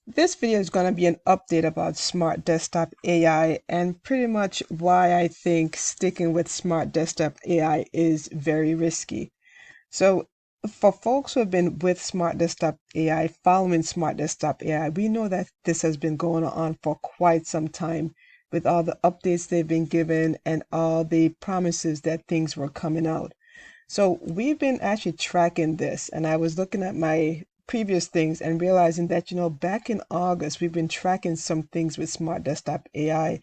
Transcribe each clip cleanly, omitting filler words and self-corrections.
This video is going to be an update about Smart Desktop AI and pretty much why I think sticking with Smart Desktop AI is very risky. So for folks who have been with Smart Desktop AI, following Smart Desktop AI, we know that this has been going on for quite some time with all the updates they've been given and all the promises that things were coming out. So we've been actually tracking this, and I was looking at my previous things and realizing that, back in August, we've been tracking some things with Smart Desktop AI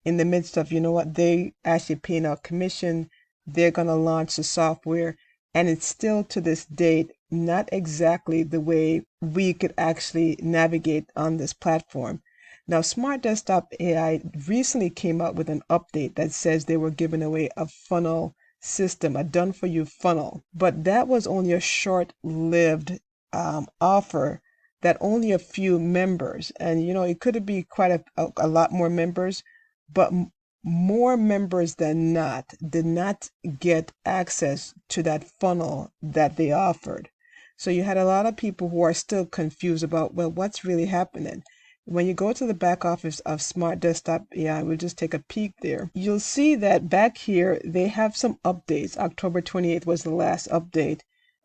in the midst of, they actually paying out commission, they're going to launch the software, and it's still to this date not exactly the way we could actually navigate on this platform. Now, Smart Desktop AI recently came out with an update that says they were giving away a funnel system, a done for you funnel, but that was only a short lived offer that only a few members, and it could be quite a lot more members, but more members than not did not get access to that funnel that they offered. So you had a lot of people who are still confused about, well, what's really happening? When you go to the back office of Smart Desktop AI, we'll just take a peek there. You'll see that back here, they have some updates. October 28th was the last update.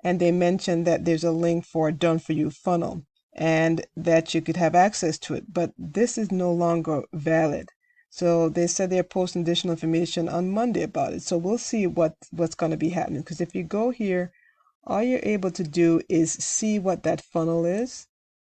And they mentioned that there's a link for a done for you funnel and that you could have access to it. But this is no longer valid. So they said they're posting additional information on Monday about it. So we'll see what's going to be happening. Because if you go here, all you're able to do is see what that funnel is,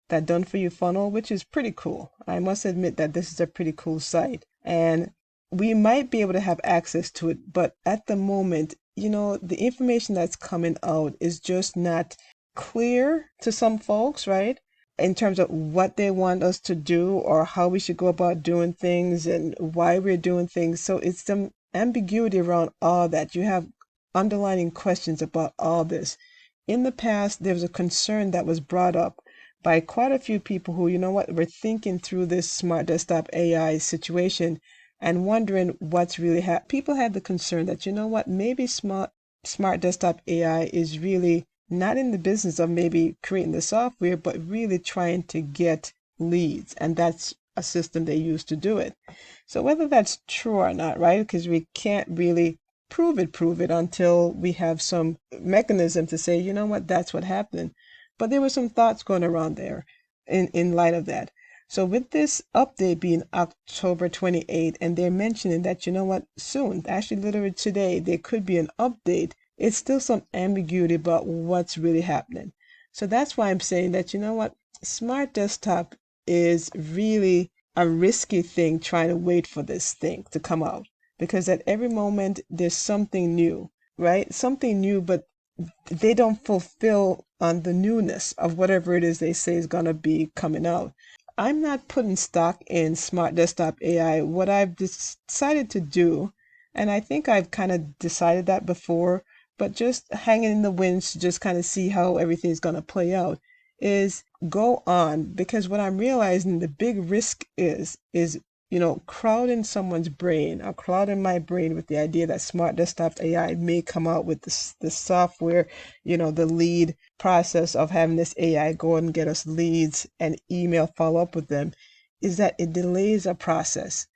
that done for you funnel, which is pretty cool. I must admit that this is a pretty cool site. And we might be able to have access to it, but at the moment, the information that's coming out is just not clear to some folks, right? In terms of what they want us to do or how we should go about doing things and why we're doing things. So it's some ambiguity around all that. You have underlining questions about all this. In the past, there was a concern that was brought up by quite a few people who, were thinking through this Smart Desktop AI situation and wondering what's really happening. People had the concern that, maybe Smart Desktop AI is really not in the business of maybe creating the software, but really trying to get leads. And that's a system they use to do it. So whether that's true or not, right? Because we can't really prove it until we have some mechanism to say, that's what happened. But there were some thoughts going around there in light of that. So with this update being October 28th, and they're mentioning that, soon, actually literally today, there could be an update, it's still some ambiguity about what's really happening. So that's why I'm saying that, Smart Desktop is really a risky thing trying to wait for this thing to come out. Because at every moment, there's something new, right? Something new, but they don't fulfill on the newness of whatever it is they say is going to be coming out. I'm not putting stock in Smart Desktop AI. What I've decided to do, and I think I've kind of decided that before, but just hanging in the winds to just kind of see how everything's going to play out, is go on. Because what I'm realizing the big risk is crowding someone's brain or crowding my brain with the idea that Smart Desktop AI may come out with the software, the lead process of having this AI go and get us leads and email follow up with them, is that it delays a process.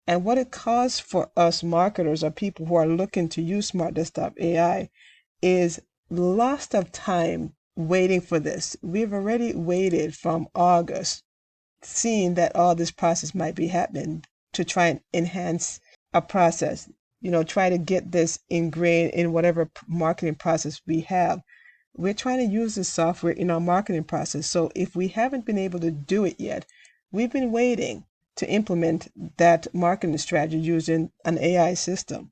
And what it causes for us marketers or people who are looking to use Smart Desktop AI is loss of time waiting for this. We've already waited from August, seeing that all this process might be happening to try and enhance a process, try to get this ingrained in whatever marketing process we have. We're trying to use this software in our marketing process. So if we haven't been able to do it yet, we've been waiting to implement that marketing strategy using an AI system.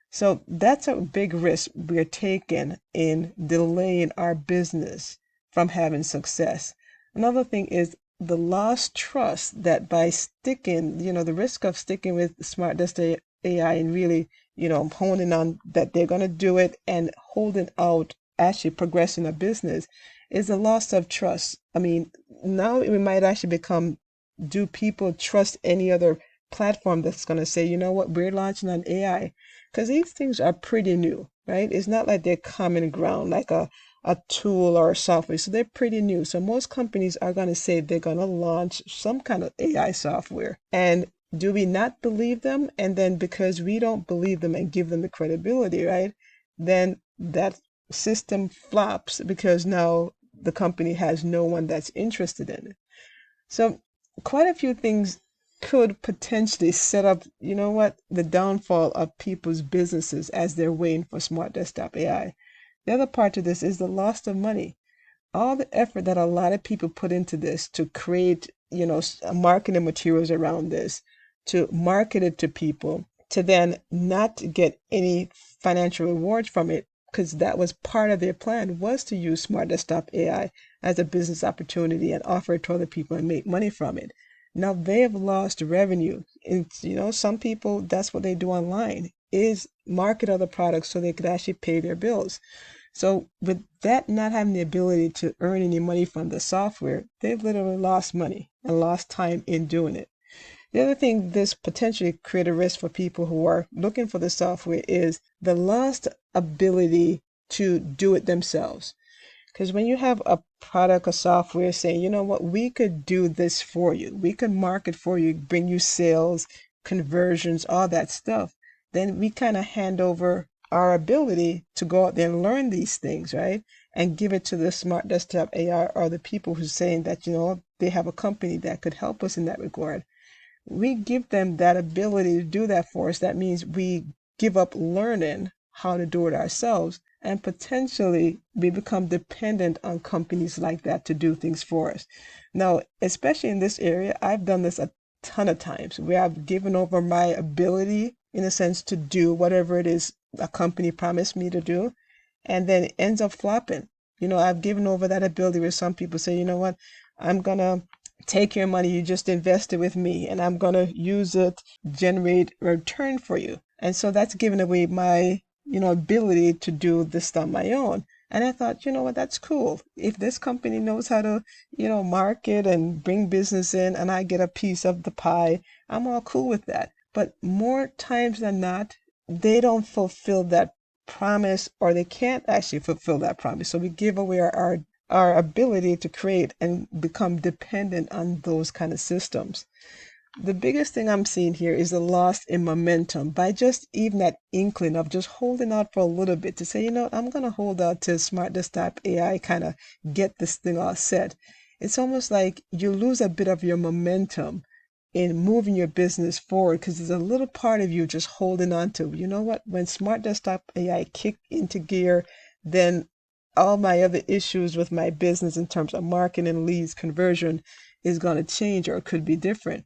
So that's a big risk we're taking in delaying our business from having success. Another thing is the lost trust that by sticking, the risk of sticking with Smart Desktop AI and really, honing on that they're going to do it and holding out, actually progressing a business, is a loss of trust. I mean, now we might actually become, do people trust any other platform that's going to say, we're launching an AI? Because these things are pretty new, right? It's not like they're common ground, like a a tool or a software. So they're pretty new. So most companies are going to say they're going to launch some kind of AI software. And do we not believe them? And then because we don't believe them and give them the credibility, right? Then that system flops because now the company has no one that's interested in it. So quite a few things could potentially set up, the downfall of people's businesses as they're waiting for Smart Desktop AI. The other part to this is the loss of money. All the effort that a lot of people put into this to create, marketing materials around this, to market it to people, to then not get any financial rewards from it, because that was part of their plan, was to use Smart Desktop AI as a business opportunity and offer it to other people and make money from it. Now they have lost revenue. It's, some people, that's what they do online, is market other products so they could actually pay their bills. So with that not having the ability to earn any money from the software, they've literally lost money and lost time in doing it. The other thing this potentially create a risk for people who are looking for the software is the lost ability to do it themselves. Because when you have a product or software saying, you know what, we could do this for you, we can market for you, bring you sales, conversions, all that stuff, then we kind of hand over our ability to go out there and learn these things, right? And give it to the Smart Desktop AI or the people who's saying that, they have a company that could help us in that regard. We give them that ability to do that for us. That means we give up learning how to do it ourselves, and potentially we become dependent on companies like that to do things for us. Now, especially in this area, I've done this a ton of times where I've given over my ability, in a sense, to do whatever it is a company promised me to do, and then it ends up flopping. I've given over that ability where some people say, you know what, I'm gonna take your money you just invested with me and I'm going to use it, generate a return for you. And so that's giving away my, ability to do this on my own. And I thought, you know what, that's cool. If this company knows how to, market and bring business in and I get a piece of the pie, I'm all cool with that. But more times than not, they don't fulfill that promise, or they can't actually fulfill that promise. So we give away our ability to create and become dependent on those kind of systems. The biggest thing I'm seeing here is the loss in momentum by just even that inkling of just holding out for a little bit to say, I'm going to hold out till Smart Desktop AI kind of get this thing all set. It's almost like you lose a bit of your momentum in moving your business forward because there's a little part of you just holding on to, you know what, when Smart Desktop AI kick into gear, then all my other issues with my business in terms of marketing, leads, conversion is going to change or could be different.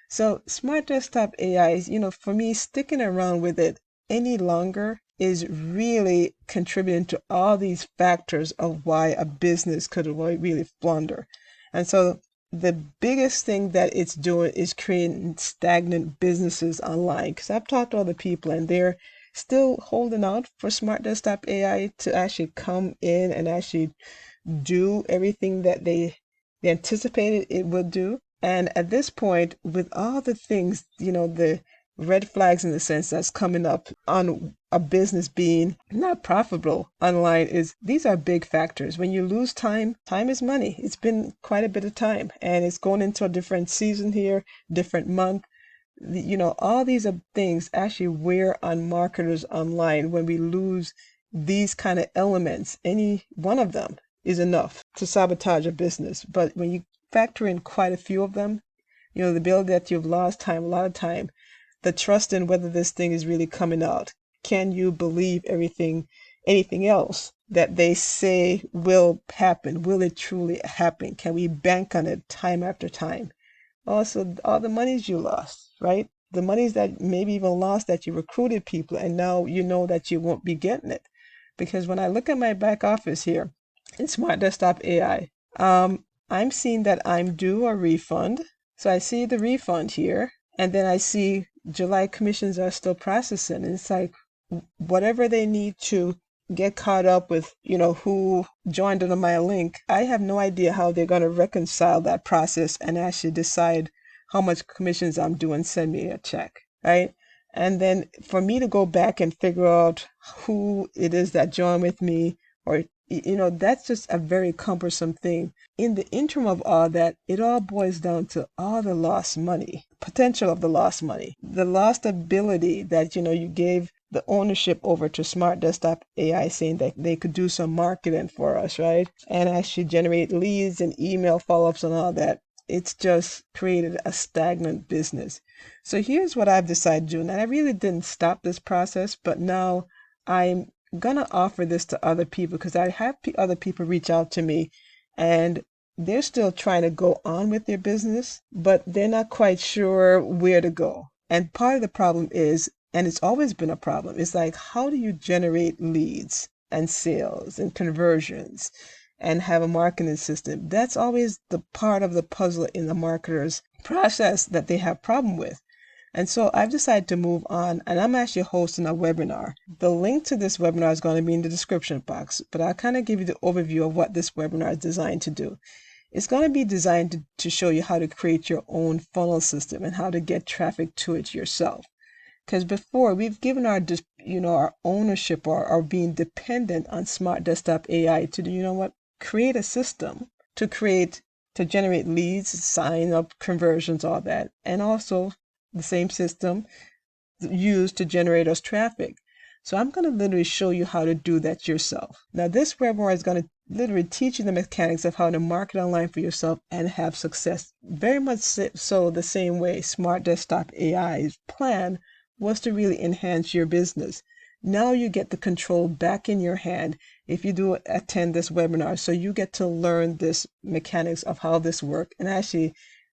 So Smart Desktop AI is, for me, sticking around with it any longer is really contributing to all these factors of why a business could really flounder. And so the biggest thing that it's doing is creating stagnant businesses online. Because I've talked to other people and they're still holding out for Smart Desktop AI to actually come in and actually do everything that they anticipated it would do. And at this point, with all the things, the red flags in the sense that's coming up on a business being not profitable online, is these are big factors. When you lose time, time is money. It's been quite a bit of time and it's going into a different season here, different month. All these are things actually wear on marketers online. When we lose these kind of elements, any one of them is enough to sabotage a business. But when you factor in quite a few of them, the ability that you've lost time, a lot of time, the trust in whether this thing is really coming out. Can you believe anything else that they say will happen? Will it truly happen? Can we bank on it time after time? Also, all the monies you lost, right? The monies that maybe even lost that you recruited people and now you know that you won't be getting it. Because when I look at my back office here in Smart Desktop AI, I'm seeing that I'm due a refund. So I see the refund here, and then I see July commissions are still processing. And it's like whatever they need to get caught up with, who joined under my link. I have no idea how they're going to reconcile that process and actually decide how much commissions I'm due and send me a check, right? And then for me to go back and figure out who it is that joined with me or That's just a very cumbersome thing. In the interim of all that, it all boils down to all the lost money, potential of the lost money, the lost ability that, you gave the ownership over to Smart Desktop AI, saying that they could do some marketing for us, right? And actually generate leads and email follow-ups and all that. It's just created a stagnant business. So here's what I've decided to do. And I really didn't stop this process, but now I'm gonna offer this to other people because I have other people reach out to me and they're still trying to go on with their business, but they're not quite sure where to go. And part of the problem is, and it's always been a problem, is like, how do you generate leads and sales and conversions and have a marketing system? That's always the part of the puzzle in the marketer's process that they have problem with. And so I've decided to move on, and I'm actually hosting a webinar. The link to this webinar is going to be in the description box, but I'll kind of give you the overview of what this webinar is designed to do. It's going to be designed to show you how to create your own funnel system and how to get traffic to it yourself. Because before, we've given our ownership or being dependent on Smart Desktop AI to do, create a system to generate leads, sign up, conversions, all that, and also the same system used to generate us traffic. So I'm going to literally show you how to do that yourself. Now, this webinar is going to literally teach you the mechanics of how to market online for yourself and have success. Very much so the same way Smart Desktop AI's plan was to really enhance your business. Now you get the control back in your hand if you do attend this webinar. So you get to learn this mechanics of how this works and actually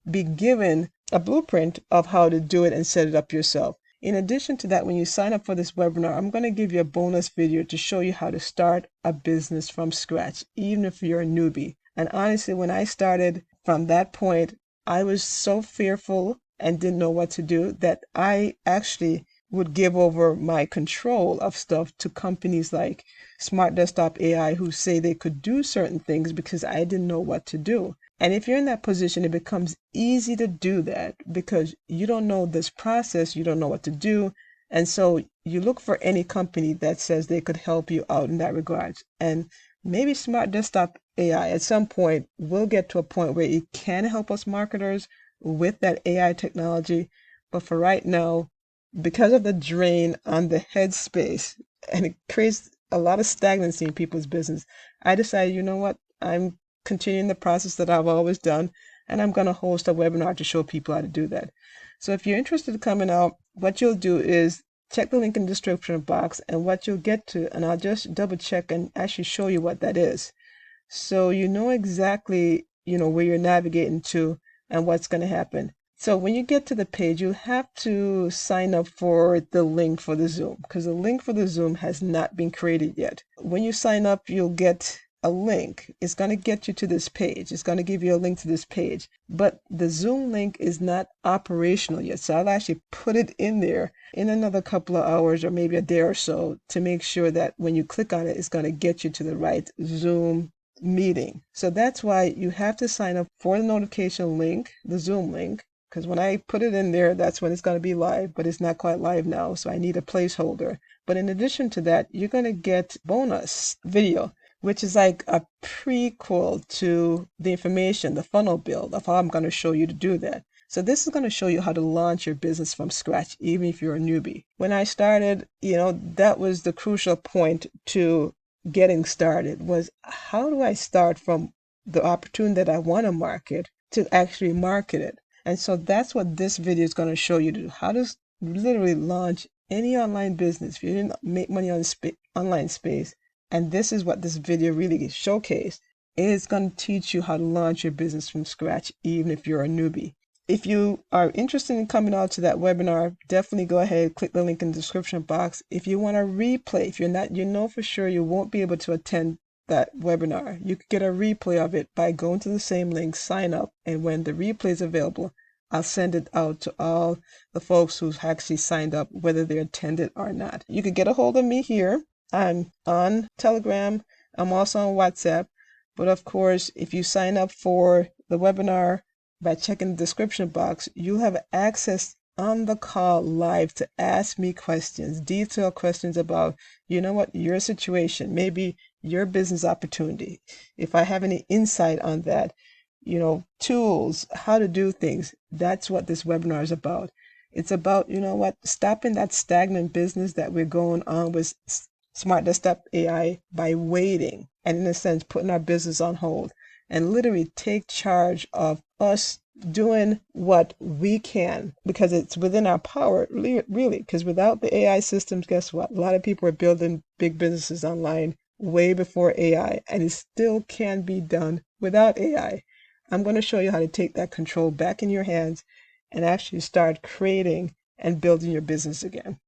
be given a blueprint of how to do it and set it up yourself. In addition to that, when you sign up for this webinar, I'm going to give you a bonus video to show you how to start a business from scratch, even if you're a newbie. And honestly, when I started from that point, I was so fearful and didn't know what to do that I actually would give over my control of stuff to companies like Smart Desktop AI who say they could do certain things because I didn't know what to do. And if you're in that position, it becomes easy to do that because you don't know this process, you don't know what to do. And so you look for any company that says they could help you out in that regard. And maybe Smart Desktop AI at some point will get to a point where it can help us marketers with that AI technology. But for right now, because of the drain on the headspace, and it creates a lot of stagnancy in people's business, I decided, you know what, I'm continuing the process that I've always done, and I'm going to host a webinar to show people how to do that. So if you're interested in coming out, what you'll do is check the link in the description box, and what you'll get to, and I'll just double check and actually show you what that is. So you know exactly, where you're navigating to and what's going to happen. So when you get to the page, you have to sign up for the link for the Zoom because the link for the Zoom has not been created yet. When you sign up, you'll get a link. It's going to get you to this page. It's going to give you a link to this page, but the Zoom link is not operational yet. So I'll actually put it in there in another couple of hours or maybe a day or so to make sure that when you click on it, it's going to get you to the right Zoom meeting. So that's why you have to sign up for the notification link, the Zoom link, because when I put it in there, that's when it's going to be live, but it's not quite live now, so I need a placeholder. But in addition to that, you're going to get bonus video, which is like a prequel to the information, the funnel build of how I'm going to show you to do that. So this is going to show you how to launch your business from scratch, even if you're a newbie. When I started, that was the crucial point to getting started, was how do I start from the opportunity that I want to market to actually market it? And so that's what this video is going to show you to do. How to literally launch any online business if you didn't make money on online space. And this is what this video really showcased. It is going to teach you how to launch your business from scratch, even if you're a newbie. If you are interested in coming out to that webinar, definitely go ahead, click the link in the description box. If you want a replay, if you're not, for sure you won't be able to attend that webinar. You could get a replay of it by going to the same link, sign up, and when the replay is available, I'll send it out to all the folks who've actually signed up, whether they attended or not. You could get a hold of me here. I'm on Telegram. I'm also on WhatsApp. But of course, if you sign up for the webinar by checking the description box, you'll have access on the call live to ask me questions, detailed questions about, your situation. Maybe your business opportunity. If I have any insight on that, tools, how to do things, that's what this webinar is about. It's about, stopping that stagnant business that we're going on with Smart Desktop AI by waiting and, in a sense, putting our business on hold, and literally take charge of us doing what we can, because it's within our power, really, because without the AI systems, guess what? A lot of people are building big businesses online way before AI, and it still can be done without AI. I'm going to show you how to take that control back in your hands and actually start creating and building your business again.